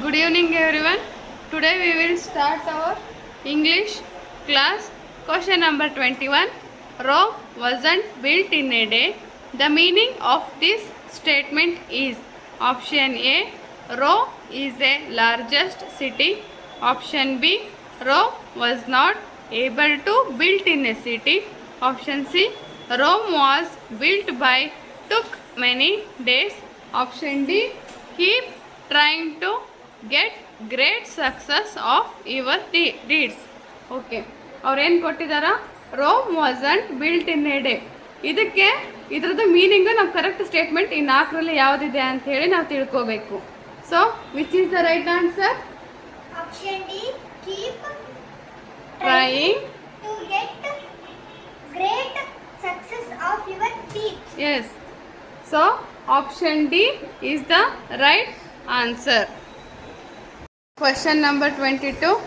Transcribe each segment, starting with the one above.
Good evening everyone. Today we will start our English class. Question number 21. Rome wasn't built in a day. The meaning of this statement is option A. Rome is the largest city. Option B. Rome was not able to build in a city. Option C. Rome was built by took many days. Option D. Keep trying to get great success of your deeds. Okay ಅವ್ರೇನು ಕೊಟ್ಟಿದ್ದಾರ Rome wasn't built in a day. ಇದಕ್ಕೆ ಇದ್ರದ್ದು meaning ನಾವು correct statement ಈ ನಾಲ್ಕರಲ್ಲಿ ಯಾವುದಿದೆ ಅಂತ ಹೇಳಿ ನಾವು ತಿಳ್ಕೋಬೇಕು. So which is the right answer? Option D, keep trying to get great success of your deeds. Yes. So option D is the right answer. Question number 22.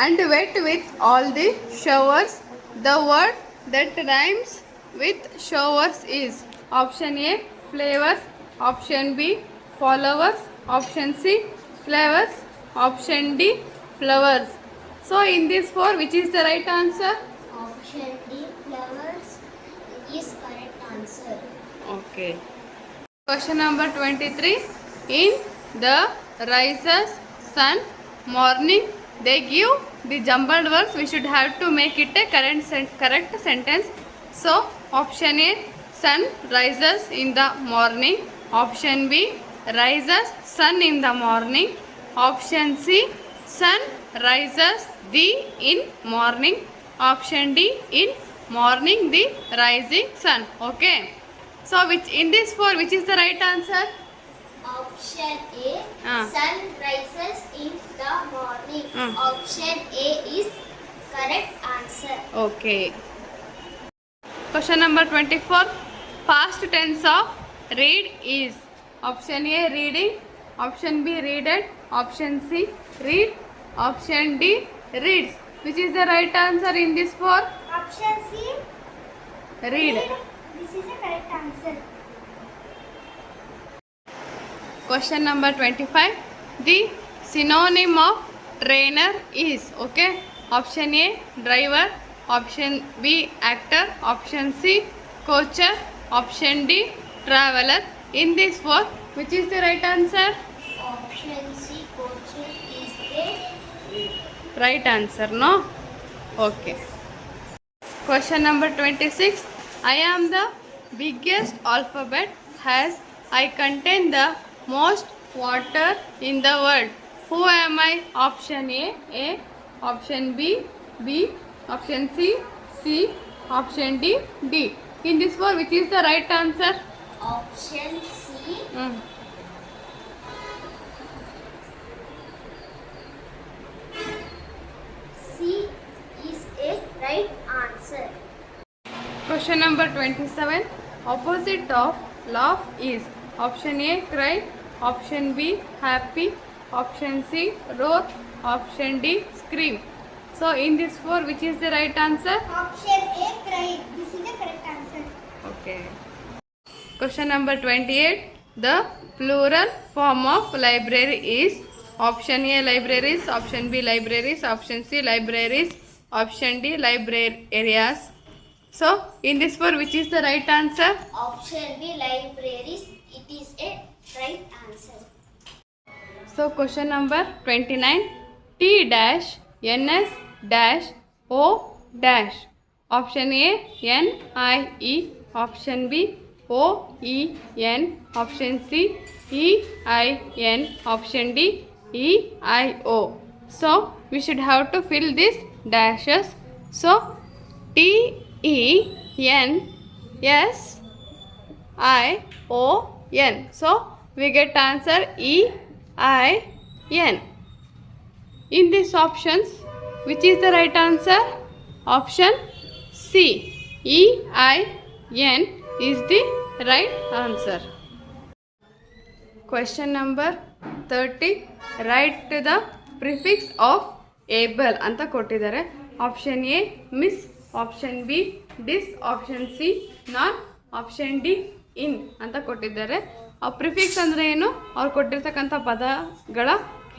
And wet with all the showers. The word that rhymes with showers is option A. Flavors. Option B. Followers. Option C. Flavors. Option D. Flowers. So in this four, which is the right answer? Option D, flowers is correct answer. Okay. Question number 23. In the rises sun morning, they give the jumbled words. We should have to make it a correct sentence. So option A, sun rises in the morning. Option B, rises sun in the morning. Option C, sun rises the in morning. Option D, in morning the rising sun. Okay. So which in this four, which is the right answer? Option A, sun rises in the morning. Option A is correct answer. Okay. Question number 24. Past tense of read is option A, reading. Option B, readed. Option C, read. Option D, reads. Which is the right answer in this four? Option C, Read. This is the correct answer. Question number 25. The synonym of trainer is, okay, option A, driver. Option B, actor. Option C, coacher. Option D, traveler. In this four, which is the right answer? Option C, coacher is the Right answer, no? Okay. Question number 26. I am the biggest alphabet as I contain the most water in the world. Who am I? Option A, A. Option B, B. Option C, C. Option D, D. In this one, which is the right answer? option C. C is a right answer. Question number 27. Opposite of laugh is option A, cry. Option B, happy. Option C, roar. Option D, scream. So in this four, which is the right answer? Option A, cry. This is the correct answer. Okay. Question number 28. The plural form of library is option A, libraries. Option B, libraries. Option C, libraries. Option D, librarians. So in this four, which is the right answer? Option B, libraries. It is a right answer. So question number 29. T dash NS dash O dash. Option A, NIE. Option B, OEN. Option C, EIN. Option D, EIO. So we should have to fill these dashes. So TENSION. So we get answer EIN. In these options, which is the right answer? Option C, EIN is the right answer. Question number 30. Write the prefix of able ಅಂತ ಕೊಟ್ಟಿದ್ದಾರೆ. Option A miss, option B dis, option C not, option D in ಅಂತ ಕೊಟ್ಟಿದ್ದಾರೆ. Prefix ಅಂದರೆ ಏನು? ಅವ್ರು ಕೊಟ್ಟಿರ್ತಕ್ಕಂಥ ಪದಗಳ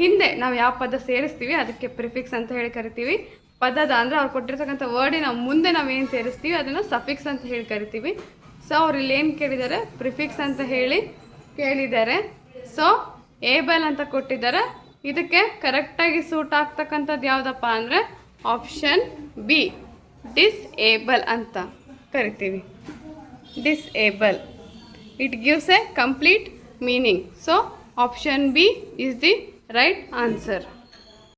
ಹಿಂದೆ ನಾವು ಯಾವ ಪದ ಸೇರಿಸ್ತೀವಿ ಅದಕ್ಕೆ ಪ್ರಿಫಿಕ್ಸ್ ಅಂತ ಹೇಳಿ ಕರಿತೀವಿ. ಪದದ ಅಂದರೆ ಅವ್ರು ಕೊಟ್ಟಿರ್ತಕ್ಕಂಥ ವರ್ಡಿನ ಮುಂದೆ ನಾವು ಏನು ಸೇರಿಸ್ತೀವಿ ಅದನ್ನು ಸಫಿಕ್ಸ್ ಅಂತ ಹೇಳಿ ಕರಿತೀವಿ. ಸೊ ಅವ್ರು ಇಲ್ಲಿ ಏನು ಕೇಳಿದ್ದಾರೆ? ಪ್ರಿಫಿಕ್ಸ್ ಅಂತ ಹೇಳಿ ಕೇಳಿದ್ದಾರೆ. ಸೊ ಏಬಲ್ ಅಂತ ಕೊಟ್ಟಿದ್ದಾರೆ. ಇದಕ್ಕೆ ಕರೆಕ್ಟಾಗಿ ಸೂಟ್ ಆಗ್ತಕ್ಕಂಥದ್ದು ಯಾವುದಪ್ಪ ಅಂದರೆ ಆಪ್ಷನ್ ಬಿ, ಡಿಸ್ಏಬಲ್ ಅಂತ ಕರಿತೀವಿ. Disable, it gives a complete meaning. So option B is the right answer.